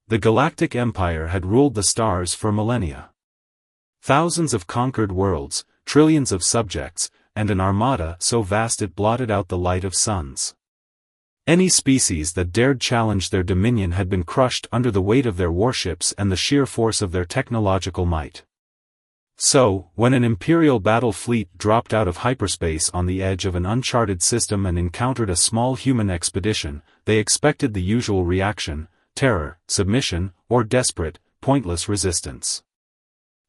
The Galactic Empire had ruled the stars for millennia. Thousands of conquered worlds, trillions of subjects, and an armada so vast it blotted out the light of suns. Any species that dared challenge their dominion had been crushed under the weight of their warships and the sheer force of their technological might. So, when an Imperial battle fleet dropped out of hyperspace on the edge of an uncharted system and encountered a small human expedition, they expected the usual reaction: terror, submission, or desperate, pointless resistance.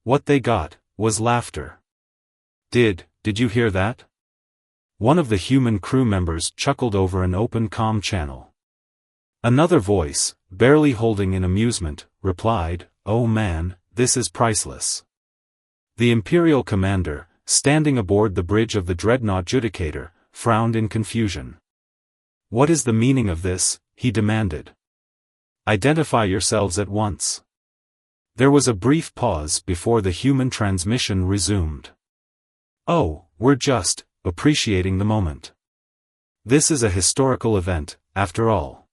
What they got was laughter. Did you hear that? One of the human crew members chuckled over an open comm channel. Another voice, barely holding in amusement, replied, "Oh man, this is priceless." The Imperial commander, standing aboard the bridge of the dreadnought Judicator, frowned in confusion. "What is the meaning of this?" he demanded. "Identify yourselves at once." There was a brief pause before the human transmission resumed. "Oh, we're just appreciating the moment. This is a historical event, after all."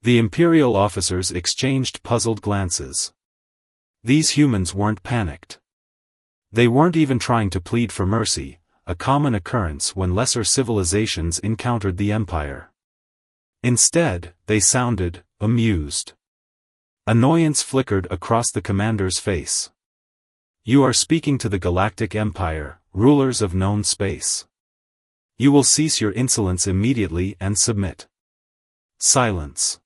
The Imperial officers exchanged puzzled glances. These humans weren't panicked. They weren't even trying to plead for mercy, a common occurrence when lesser civilizations encountered the Empire. Instead, they sounded amused. Annoyance flickered across the commander's face. "You are speaking to the Galactic Empire, rulers of known space. You will cease your insolence immediately and submit." Silence.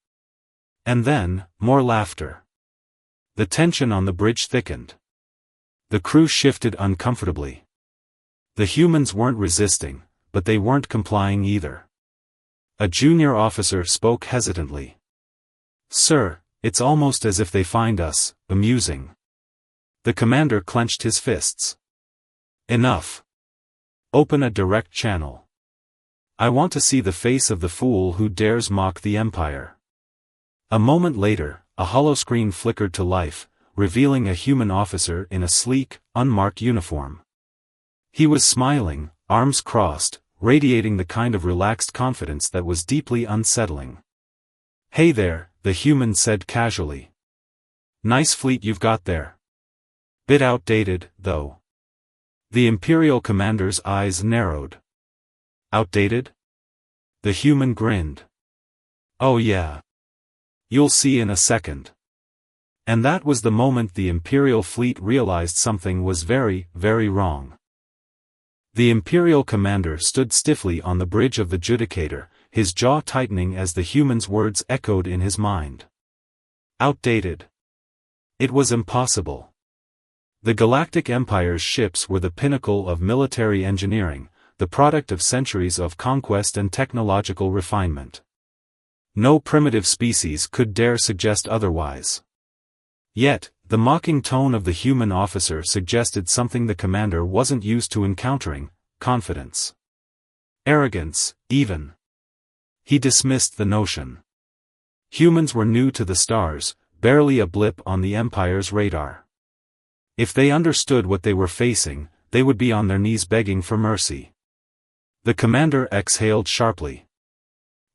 And then, more laughter. The tension on the bridge thickened. The crew shifted uncomfortably. The humans weren't resisting, but they weren't complying either. A junior officer spoke hesitantly. "Sir, it's almost as if they find us amusing." The commander clenched his fists. "Enough. Open a direct channel. I want to see the face of the fool who dares mock the Empire." A moment later, a holoscreen flickered to life, revealing a human officer in a sleek, unmarked uniform. He was smiling, arms crossed, radiating the kind of relaxed confidence that was deeply unsettling. "Hey there," the human said casually. "Nice fleet you've got there. Bit outdated, though." The Imperial commander's eyes narrowed. "Outdated?" The human grinned. "Oh yeah. You'll see in a second." And that was the moment the Imperial fleet realized something was very, very wrong. The Imperial commander stood stiffly on the bridge of the Judicator, his jaw tightening as the human's words echoed in his mind. Outdated. It was impossible. The Galactic Empire's ships were the pinnacle of military engineering, the product of centuries of conquest and technological refinement. No primitive species could dare suggest otherwise. Yet, the mocking tone of the human officer suggested something the commander wasn't used to encountering: confidence. Arrogance, even. He dismissed the notion. Humans were new to the stars, barely a blip on the Empire's radar. If they understood what they were facing, they would be on their knees begging for mercy. The commander exhaled sharply.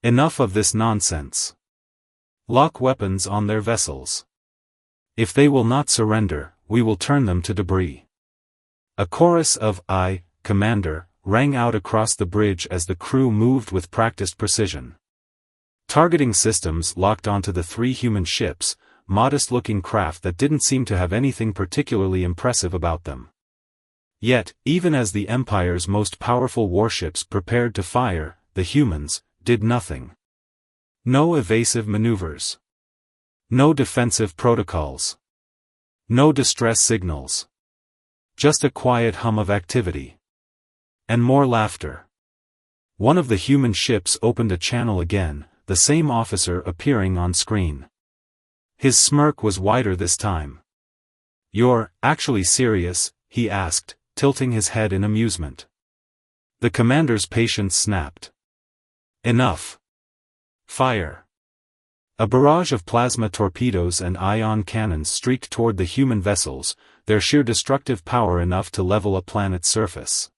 "Enough of this nonsense. Lock weapons on their vessels. If they will not surrender, we will turn them to debris." A chorus of "Aye, Commander," rang out across the bridge as the crew moved with practiced precision. Targeting systems locked onto the three human ships, modest-looking craft that didn't seem to have anything particularly impressive about them. Yet, even as the Empire's most powerful warships prepared to fire, the humans did nothing. No evasive maneuvers. No defensive protocols. No distress signals. Just a quiet hum of activity. And more laughter. One of the human ships opened a channel again, the same officer appearing on screen. His smirk was wider this time. "You're actually serious?" he asked, tilting his head in amusement. The commander's patience snapped. "Enough. Fire." A barrage of plasma torpedoes and ion cannons streaked toward the human vessels, their sheer destructive power enough to level a planet's surface.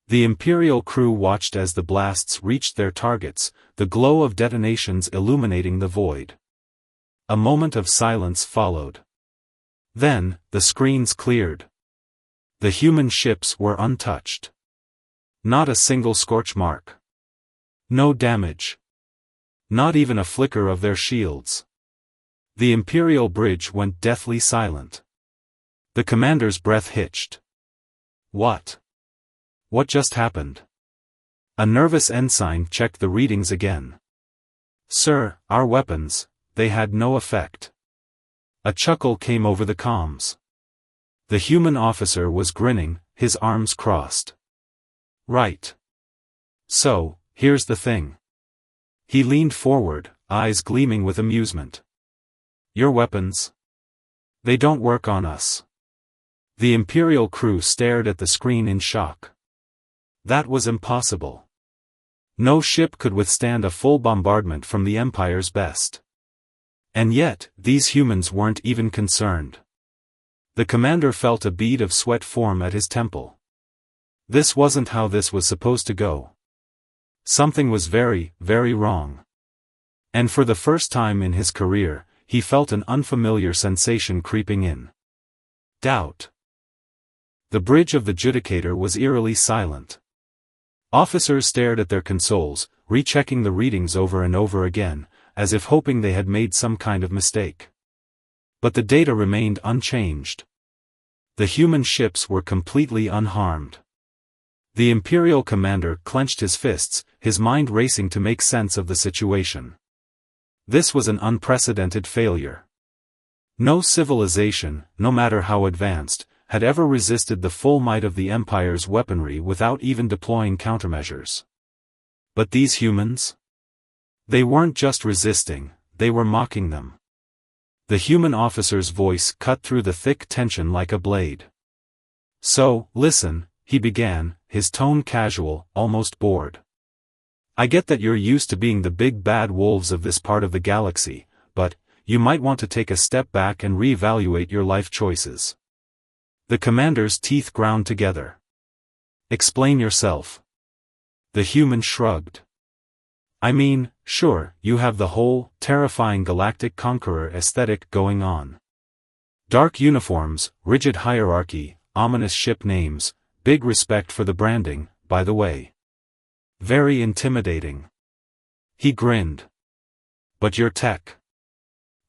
The Imperial crew watched as the blasts reached their targets, the glow of detonations illuminating the void. A moment of silence followed. Then, the screens cleared. The human ships were untouched. Not a single scorch mark. No damage. Not even a flicker of their shields. The Imperial bridge went deathly silent. The commander's breath hitched. What? What just happened? A nervous ensign checked the readings again. Sir, our weapons, they had no effect. A chuckle came over the comms. The human officer was grinning, his arms crossed. Right. So, here's the thing. He leaned forward, eyes gleaming with amusement. Your weapons? They don't work on us. The Imperial crew stared at the screen in shock. That was impossible. No ship could withstand a full bombardment from the Empire's best. And yet, these humans weren't even concerned. The commander felt a bead of sweat form at his temple. This wasn't how this was supposed to go. Something was very, very wrong. And for the first time in his career, he felt an unfamiliar sensation creeping in. Doubt. The bridge of the Judicator was eerily silent. Officers stared at their consoles, rechecking the readings over and over again, as if hoping they had made some kind of mistake. But the data remained unchanged. The human ships were completely unharmed. The Imperial commander clenched his fists, his mind racing to make sense of the situation. This was an unprecedented failure. No civilization, no matter how advanced, had ever resisted the full might of the Empire's weaponry without even deploying countermeasures. But these humans? They weren't just resisting, they were mocking them. The human officer's voice cut through the thick tension like a blade. So, listen, he began, his tone casual, almost bored. I get that you're used to being the big bad wolves of this part of the galaxy, but, you might want to take a step back and reevaluate your life choices. The commander's teeth ground together. Explain yourself. The human shrugged. I mean, sure, you have the whole, terrifying galactic conqueror aesthetic going on. Dark uniforms, rigid hierarchy, ominous ship names, big respect for the branding, by the way. Very intimidating. He grinned. But your tech.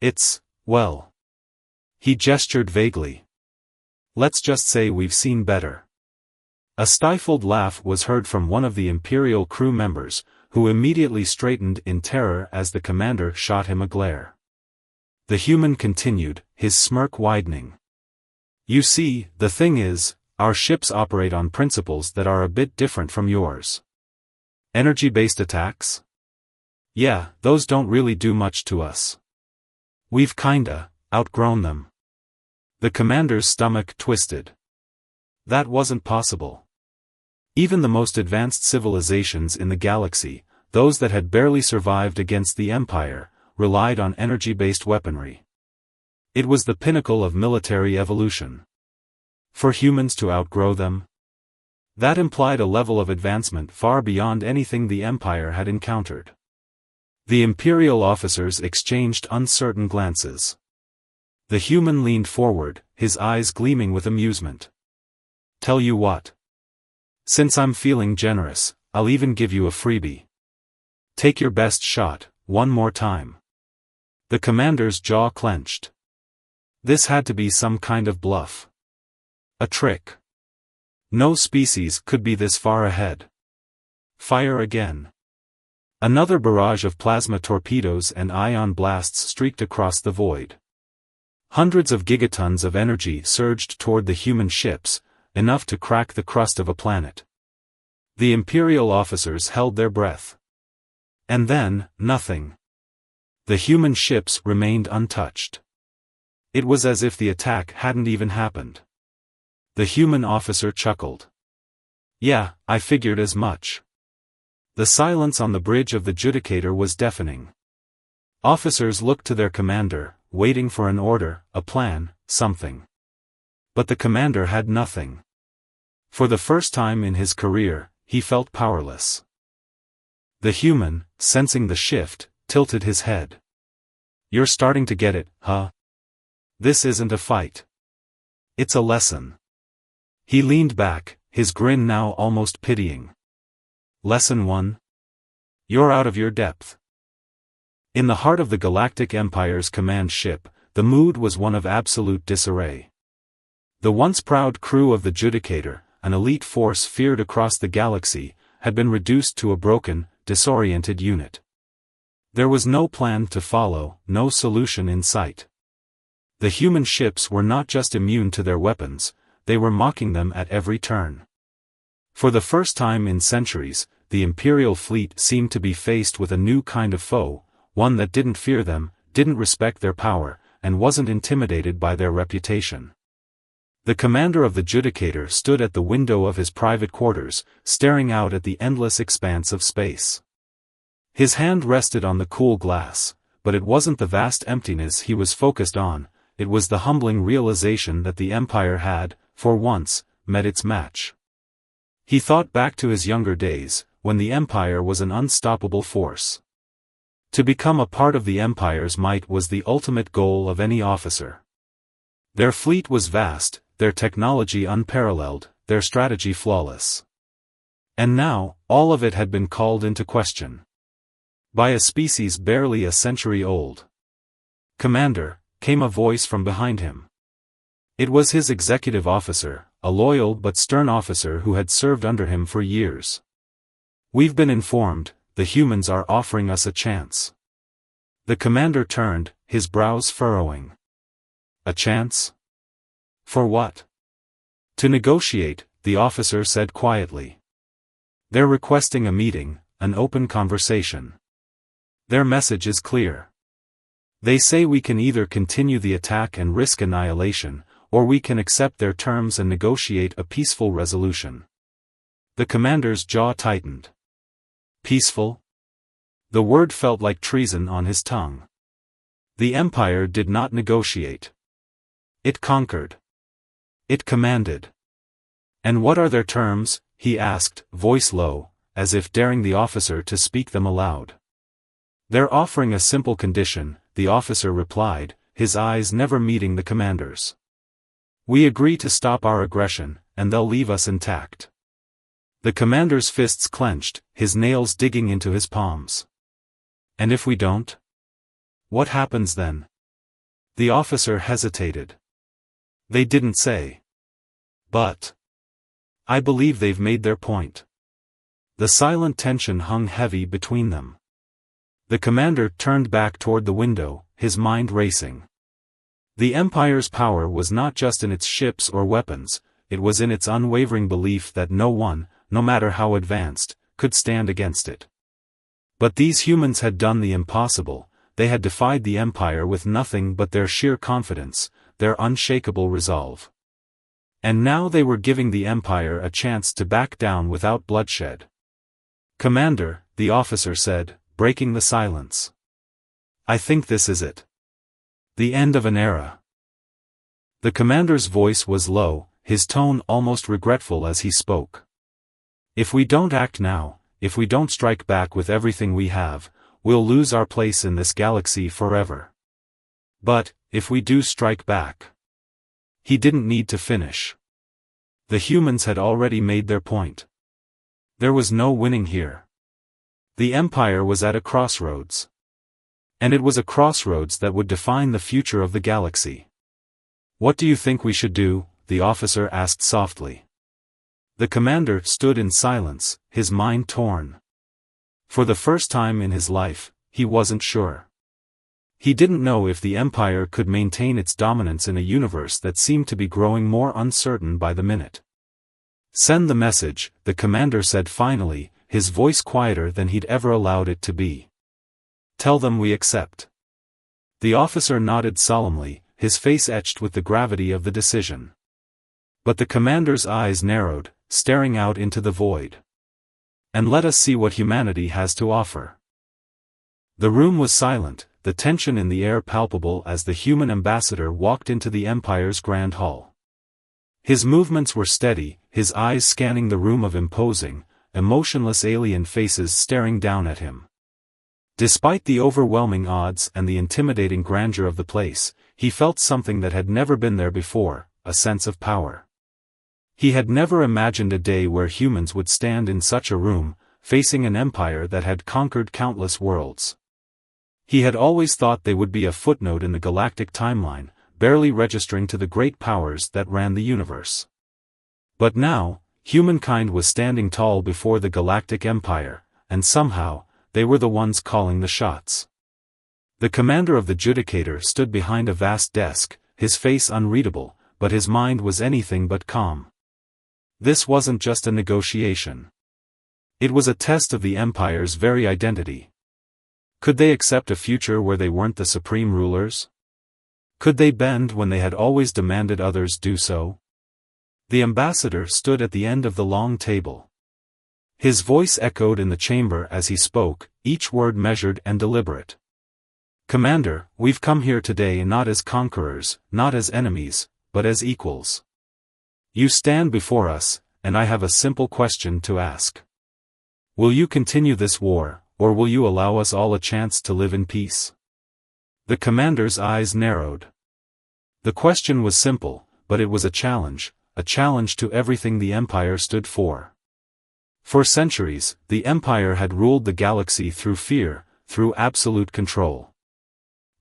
It's, well. He gestured vaguely. Let's just say we've seen better. A stifled laugh was heard from one of the Imperial crew members, who immediately straightened in terror as the commander shot him a glare. The human continued, his smirk widening. You see, the thing is, our ships operate on principles that are a bit different from yours. Energy-based attacks? Yeah, those don't really do much to us. We've kinda outgrown them. The commander's stomach twisted. That wasn't possible. Even the most advanced civilizations in the galaxy, those that had barely survived against the Empire, relied on energy-based weaponry. It was the pinnacle of military evolution. For humans to outgrow them? That implied a level of advancement far beyond anything the Empire had encountered. The Imperial officers exchanged uncertain glances. The human leaned forward, his eyes gleaming with amusement. Tell you what. Since I'm feeling generous, I'll even give you a freebie. Take your best shot, one more time. The commander's jaw clenched. This had to be some kind of bluff. A trick. No species could be this far ahead. Fire again. Another barrage of plasma torpedoes and ion blasts streaked across the void. Hundreds of gigatons of energy surged toward the human ships, enough to crack the crust of a planet. The Imperial officers held their breath. And then, nothing. The human ships remained untouched. It was as if the attack hadn't even happened. The human officer chuckled. Yeah, I figured as much. The silence on the bridge of the Judicator was deafening. Officers looked to their commander, waiting for an order, a plan, something. But the commander had nothing. For the first time in his career, he felt powerless. The human, sensing the shift, tilted his head. You're starting to get it, huh? This isn't a fight. It's a lesson. He leaned back, his grin now almost pitying. Lesson 1? You're out of your depth. In the heart of the Galactic Empire's command ship, the mood was one of absolute disarray. The once proud crew of the Judicator, an elite force feared across the galaxy, had been reduced to a broken, disoriented unit. There was no plan to follow, no solution in sight. The human ships were not just immune to their weapons, they were mocking them at every turn. For the first time in centuries, the Imperial fleet seemed to be faced with a new kind of foe, one that didn't fear them, didn't respect their power, and wasn't intimidated by their reputation. The commander of the Judicator stood at the window of his private quarters, staring out at the endless expanse of space. His hand rested on the cool glass, but it wasn't the vast emptiness he was focused on, it was the humbling realization that the Empire had, for once, met its match. He thought back to his younger days, when the Empire was an unstoppable force. To become a part of the Empire's might was the ultimate goal of any officer. Their fleet was vast, their technology unparalleled, their strategy flawless. And now, all of it had been called into question. By a species barely a century old. "Commander," came a voice from behind him. It was his executive officer, a loyal but stern officer who had served under him for years. "We've been informed, the humans are offering us a chance." The commander turned, his brows furrowing. "A chance? For what?" "To negotiate," the officer said quietly. "They're requesting a meeting, an open conversation. Their message is clear. They say we can either continue the attack and risk annihilation, or we can accept their terms and negotiate a peaceful resolution." The commander's jaw tightened. Peaceful? The word felt like treason on his tongue. The Empire did not negotiate. It conquered. It commanded. "And what are their terms?" he asked, voice low, as if daring the officer to speak them aloud. "They're offering a simple condition," the officer replied, his eyes never meeting the commander's. "We agree to stop our aggression, and they'll leave us intact." The commander's fists clenched, his nails digging into his palms. "And if we don't? What happens then?" The officer hesitated. "They didn't say. But I believe they've made their point." The silent tension hung heavy between them. The commander turned back toward the window, his mind racing. The Empire's power was not just in its ships or weapons, it was in its unwavering belief that no one, no matter how advanced, could stand against it. But these humans had done the impossible, they had defied the Empire with nothing but their sheer confidence, their unshakable resolve. And now they were giving the Empire a chance to back down without bloodshed. "Commander," the officer said, breaking the silence. "I think this is it. The end of an era." The commander's voice was low, his tone almost regretful as he spoke. "If we don't act now, if we don't strike back with everything we have, we'll lose our place in this galaxy forever. But, if we do strike back..." He didn't need to finish. The humans had already made their point. There was no winning here. The Empire was at a crossroads. And it was a crossroads that would define the future of the galaxy. "What do you think we should do?" the officer asked softly. The commander stood in silence, his mind torn. For the first time in his life, he wasn't sure. He didn't know if the Empire could maintain its dominance in a universe that seemed to be growing more uncertain by the minute. "Send the message," the commander said finally, his voice quieter than he'd ever allowed it to be. "Tell them we accept." The officer nodded solemnly, his face etched with the gravity of the decision. But the commander's eyes narrowed, staring out into the void. "And let us see what humanity has to offer." The room was silent, the tension in the air palpable as the human ambassador walked into the Empire's grand hall. His movements were steady, his eyes scanning the room of imposing, emotionless alien faces staring down at him. Despite the overwhelming odds and the intimidating grandeur of the place, he felt something that had never been there before, a sense of power. He had never imagined a day where humans would stand in such a room, facing an empire that had conquered countless worlds. He had always thought they would be a footnote in the galactic timeline, barely registering to the great powers that ran the universe. But now, humankind was standing tall before the Galactic Empire, and somehow, they were the ones calling the shots. The commander of the Judicator stood behind a vast desk, his face unreadable, but his mind was anything but calm. This wasn't just a negotiation. It was a test of the Empire's very identity. Could they accept a future where they weren't the supreme rulers? Could they bend when they had always demanded others do so? The ambassador stood at the end of the long table. His voice echoed in the chamber as he spoke, each word measured and deliberate. "Commander, we've come here today not as conquerors, not as enemies, but as equals. You stand before us, and I have a simple question to ask. Will you continue this war, or will you allow us all a chance to live in peace?" The commander's eyes narrowed. The question was simple, but it was a challenge to everything the Empire stood for. For centuries, the Empire had ruled the galaxy through fear, through absolute control.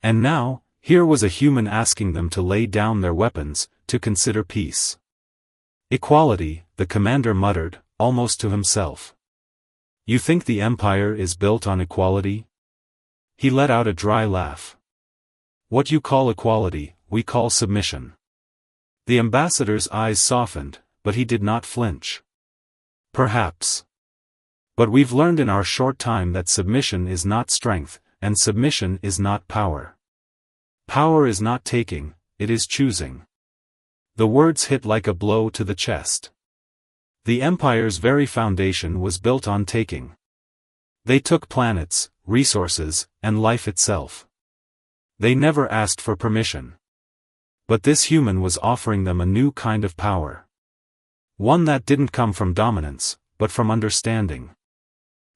And now, here was a human asking them to lay down their weapons, to consider peace. "Equality," the commander muttered, almost to himself. "You think the Empire is built on equality?" He let out a dry laugh. "What you call equality, we call submission." The ambassador's eyes softened, but he did not flinch. "Perhaps. But we've learned in our short time that submission is not strength, and submission is not power. Power is not taking, it is choosing." The words hit like a blow to the chest. The Empire's very foundation was built on taking. They took planets, resources, and life itself. They never asked for permission. But this human was offering them a new kind of power. One that didn't come from dominance, but from understanding.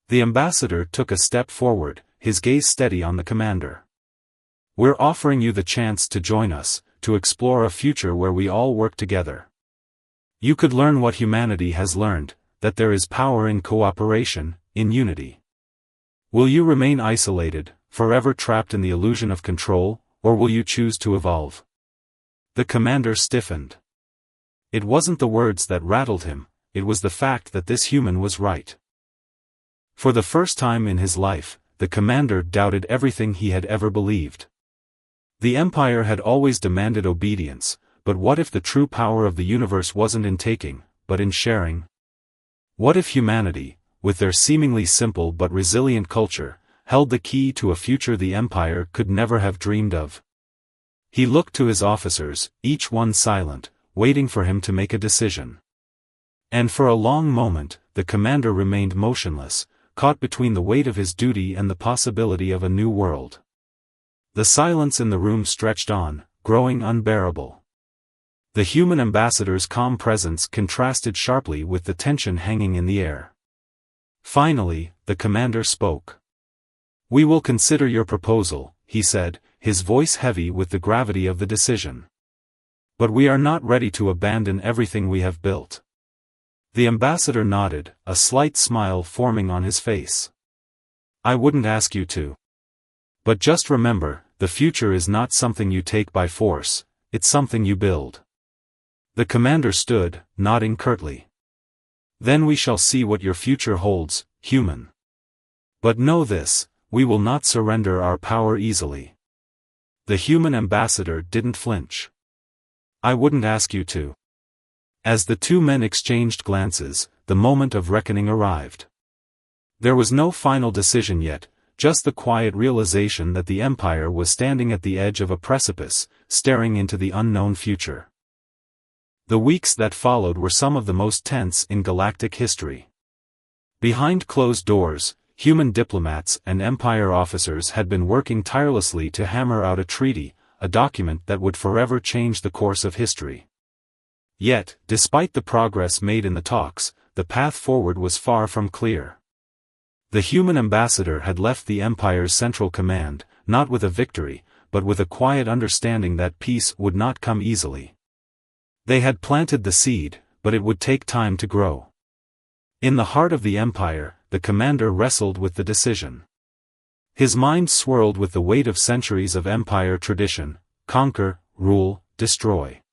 The ambassador took a step forward, his gaze steady on the commander. "We're offering you the chance to join us, to explore a future where we all work together. You could learn what humanity has learned, that there is power in cooperation, in unity. Will you remain isolated, forever trapped in the illusion of control, or will you choose to evolve?" The commander stiffened. It wasn't the words that rattled him, it was the fact that this human was right. For the first time in his life, the commander doubted everything he had ever believed. The Empire had always demanded obedience, but what if the true power of the universe wasn't in taking, but in sharing? What if humanity, with their seemingly simple but resilient culture, held the key to a future the Empire could never have dreamed of? He looked to his officers, each one silent, waiting for him to make a decision. And for a long moment, the commander remained motionless, caught between the weight of his duty and the possibility of a new world. The silence in the room stretched on, growing unbearable. The human ambassador's calm presence contrasted sharply with the tension hanging in the air. Finally, the commander spoke. "We will consider your proposal," he said, his voice heavy with the gravity of the decision. "But we are not ready to abandon everything we have built." The ambassador nodded, a slight smile forming on his face. "I wouldn't ask you to. But just remember, the future is not something you take by force, it's something you build." The commander stood, nodding curtly. "Then we shall see what your future holds, human. But know this, we will not surrender our power easily." The human ambassador didn't flinch. "I wouldn't ask you to." As the two men exchanged glances, the moment of reckoning arrived. There was no final decision yet, just the quiet realization that the Empire was standing at the edge of a precipice, staring into the unknown future. The weeks that followed were some of the most tense in galactic history. Behind closed doors, human diplomats and Empire officers had been working tirelessly to hammer out a treaty, a document that would forever change the course of history. Yet, despite the progress made in the talks, the path forward was far from clear. The human ambassador had left the Empire's central command, not with a victory, but with a quiet understanding that peace would not come easily. They had planted the seed, but it would take time to grow. In the heart of the Empire, the commander wrestled with the decision. His mind swirled with the weight of centuries of Empire tradition: conquer, rule, destroy.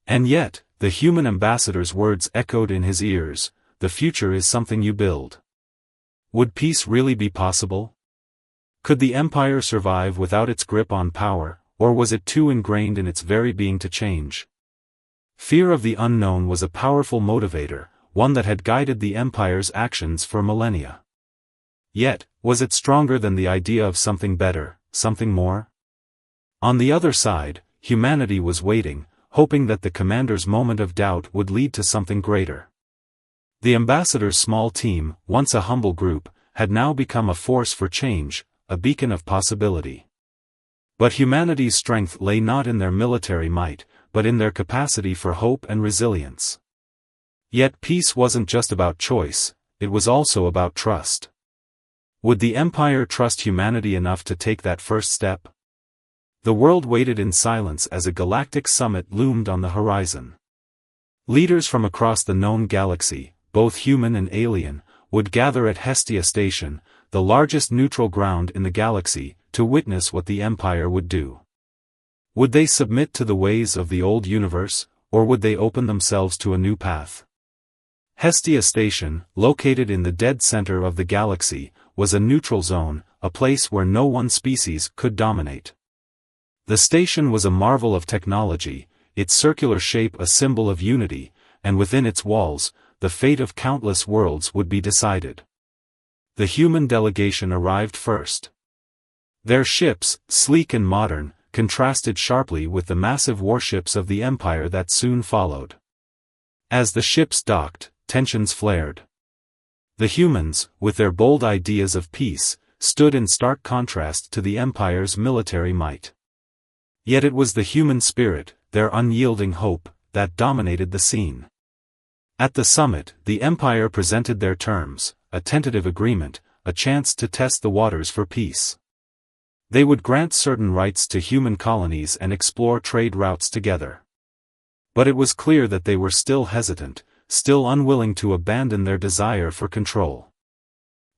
And yet, the human ambassador's words echoed in his ears: the future is something you build. Would peace really be possible? Could the Empire survive without its grip on power, or was it too ingrained in its very being to change? Fear of the unknown was a powerful motivator, one that had guided the Empire's actions for millennia. Yet, was it stronger than the idea of something better, something more? On the other side, humanity was waiting, hoping that the commander's moment of doubt would lead to something greater. The ambassador's small team, once a humble group, had now become a force for change, a beacon of possibility. But humanity's strength lay not in their military might, but in their capacity for hope and resilience. Yet peace wasn't just about choice, it was also about trust. Would the Empire trust humanity enough to take that first step? The world waited in silence as a galactic summit loomed on the horizon. Leaders from across the known galaxy, both human and alien, would gather at Hestia Station, the largest neutral ground in the galaxy, to witness what the Empire would do. Would they submit to the ways of the old universe, or would they open themselves to a new path? Hestia Station, located in the dead center of the galaxy, was a neutral zone, a place where no one species could dominate. The station was a marvel of technology, its circular shape a symbol of unity, and within its walls, the fate of countless worlds would be decided. The human delegation arrived first. Their ships, sleek and modern, contrasted sharply with the massive warships of the Empire that soon followed. As the ships docked, tensions flared. The humans, with their bold ideas of peace, stood in stark contrast to the Empire's military might. Yet it was the human spirit, their unyielding hope, that dominated the scene. At the summit, the Empire presented their terms, a tentative agreement, a chance to test the waters for peace. They would grant certain rights to human colonies and explore trade routes together. But it was clear that they were still hesitant, still unwilling to abandon their desire for control.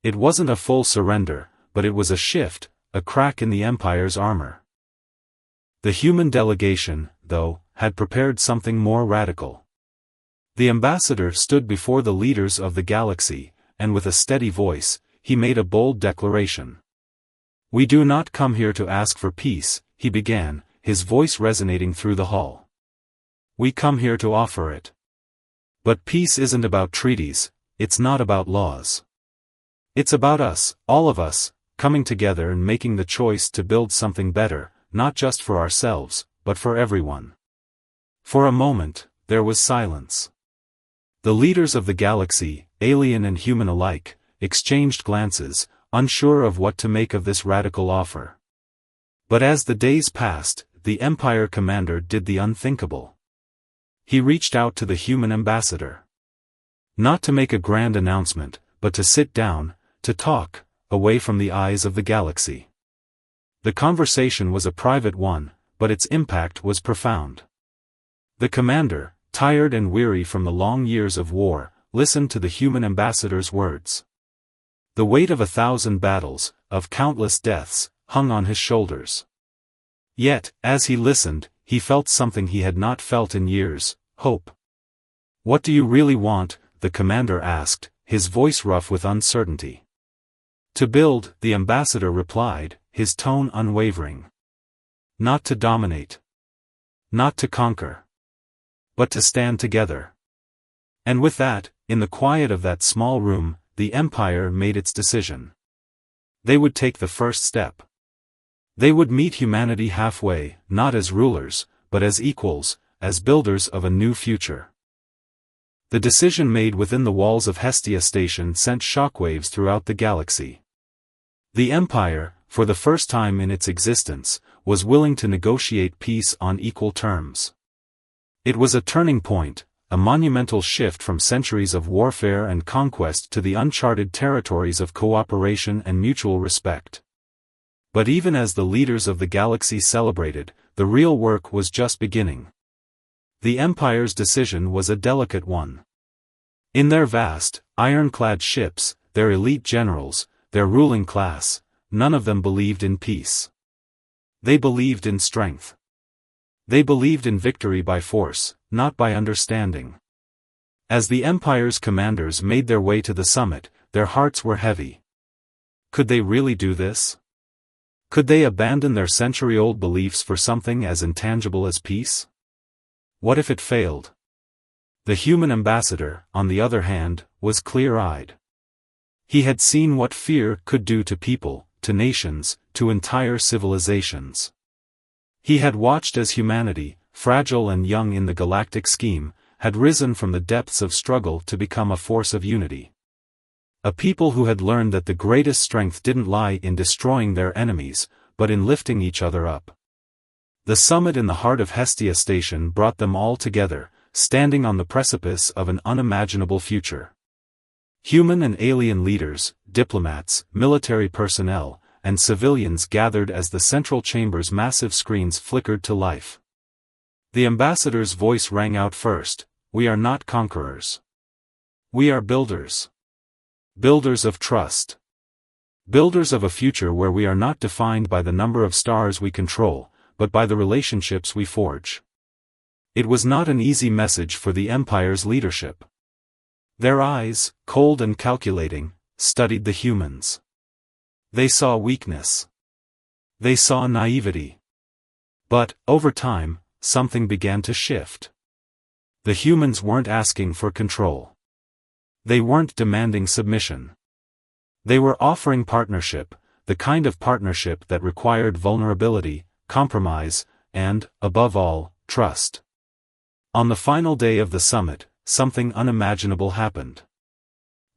It wasn't a full surrender, but it was a shift, a crack in the Empire's armor. The human delegation, though, had prepared something more radical. The ambassador stood before the leaders of the galaxy, and with a steady voice, he made a bold declaration. "We do not come here to ask for peace," he began, his voice resonating through the hall. "We come here to offer it. But peace isn't about treaties, it's not about laws. It's about us, all of us, coming together and making the choice to build something better, not just for ourselves, but for everyone." For a moment, there was silence. The leaders of the galaxy, alien and human alike, exchanged glances, unsure of what to make of this radical offer. But as the days passed, the Empire commander did the unthinkable. He reached out to the human ambassador. Not to make a grand announcement, but to sit down, to talk, away from the eyes of the galaxy. The conversation was a private one, but its impact was profound. The commander, tired and weary from the long years of war, listened to the human ambassador's words. The weight of 1,000 battles, of countless deaths, hung on his shoulders. Yet, as he listened, he felt something he had not felt in years: hope. "What do you really want?" the commander asked, his voice rough with uncertainty. "To build," the ambassador replied, his tone unwavering. "Not to dominate. Not to conquer. But to stand together." And with that, in the quiet of that small room, the Empire made its decision. They would take the first step. They would meet humanity halfway, not as rulers, but as equals, as builders of a new future. The decision made within the walls of Hestia Station sent shockwaves throughout the galaxy. The Empire, for the first time in its existence, was willing to negotiate peace on equal terms. It was a turning point, a monumental shift from centuries of warfare and conquest to the uncharted territories of cooperation and mutual respect. But even as the leaders of the galaxy celebrated, the real work was just beginning. The Empire's decision was a delicate one. In their vast, ironclad ships, their elite generals, their ruling class, none of them believed in peace. They believed in strength. They believed in victory by force, not by understanding. As the Empire's commanders made their way to the summit, their hearts were heavy. Could they really do this? Could they abandon their century-old beliefs for something as intangible as peace? What if it failed? The human ambassador, on the other hand, was clear-eyed. He had seen what fear could do to people, to nations, to entire civilizations. He had watched as humanity, fragile and young in the galactic scheme, had risen from the depths of struggle to become a force of unity. A people who had learned that the greatest strength didn't lie in destroying their enemies, but in lifting each other up. The summit in the heart of Hestia Station brought them all together, standing on the precipice of an unimaginable future. Human and alien leaders, diplomats, military personnel, and civilians gathered as the central chamber's massive screens flickered to life. The ambassador's voice rang out first: "We are not conquerors. We are builders. Builders of trust. Builders of a future where we are not defined by the number of stars we control, but by the relationships we forge." It was not an easy message for the Empire's leadership. Their eyes, cold and calculating, studied the humans. They saw weakness. They saw naivety. But, over time, something began to shift. The humans weren't asking for control. They weren't demanding submission. They were offering partnership, the kind of partnership that required vulnerability, compromise, and, above all, trust. On the final day of the summit, something unimaginable happened.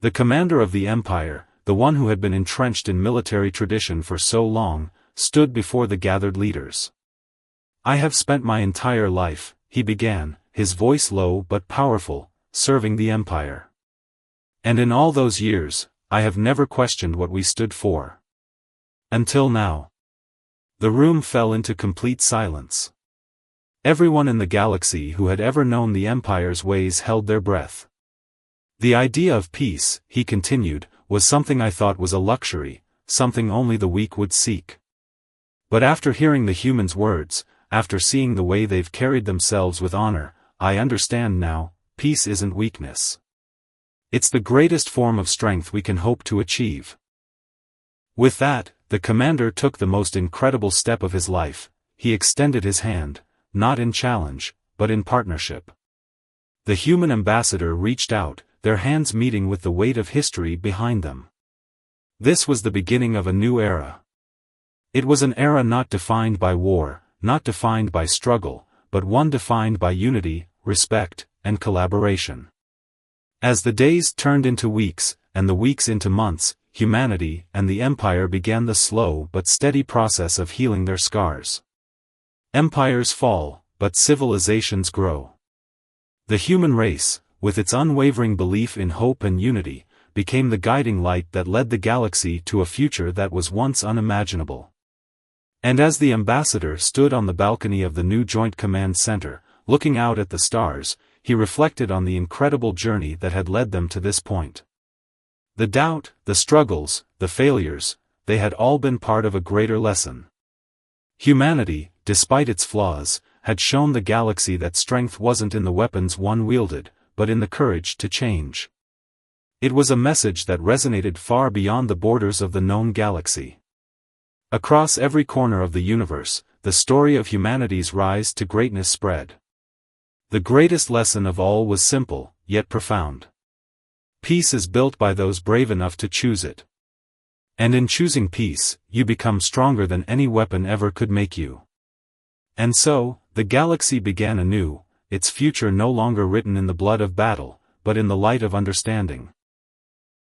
The commander of the Empire, the one who had been entrenched in military tradition for so long, stood before the gathered leaders. "I have spent my entire life," he began, his voice low but powerful, "serving the Empire. And in all those years, I have never questioned what we stood for. Until now." The room fell into complete silence. Everyone in the galaxy who had ever known the Empire's ways held their breath. "The idea of peace," he continued, "was something I thought was a luxury, something only the weak would seek. But after hearing the humans' words, after seeing the way they've carried themselves with honor, I understand now, peace isn't weakness. It's the greatest form of strength we can hope to achieve." With that, the commander took the most incredible step of his life. He extended his hand, not in challenge, but in partnership. The human ambassador reached out, their hands meeting with the weight of history behind them. This was the beginning of a new era. It was an era not defined by war, not defined by struggle, but one defined by unity, respect, and collaboration. As the days turned into weeks, and the weeks into months, humanity and the Empire began the slow but steady process of healing their scars. Empires fall, but civilizations grow. The human race, with its unwavering belief in hope and unity, became the guiding light that led the galaxy to a future that was once unimaginable. And as the ambassador stood on the balcony of the new Joint Command Center, looking out at the stars, he reflected on the incredible journey that had led them to this point. The doubt, the struggles, the failures, they had all been part of a greater lesson. Humanity, despite its flaws, had shown the galaxy that strength wasn't in the weapons one wielded, but in the courage to change. It was a message that resonated far beyond the borders of the known galaxy. Across every corner of the universe, the story of humanity's rise to greatness spread. The greatest lesson of all was simple, yet profound. Peace is built by those brave enough to choose it. And in choosing peace, you become stronger than any weapon ever could make you. And so, the galaxy began anew, its future no longer written in the blood of battle, but in the light of understanding.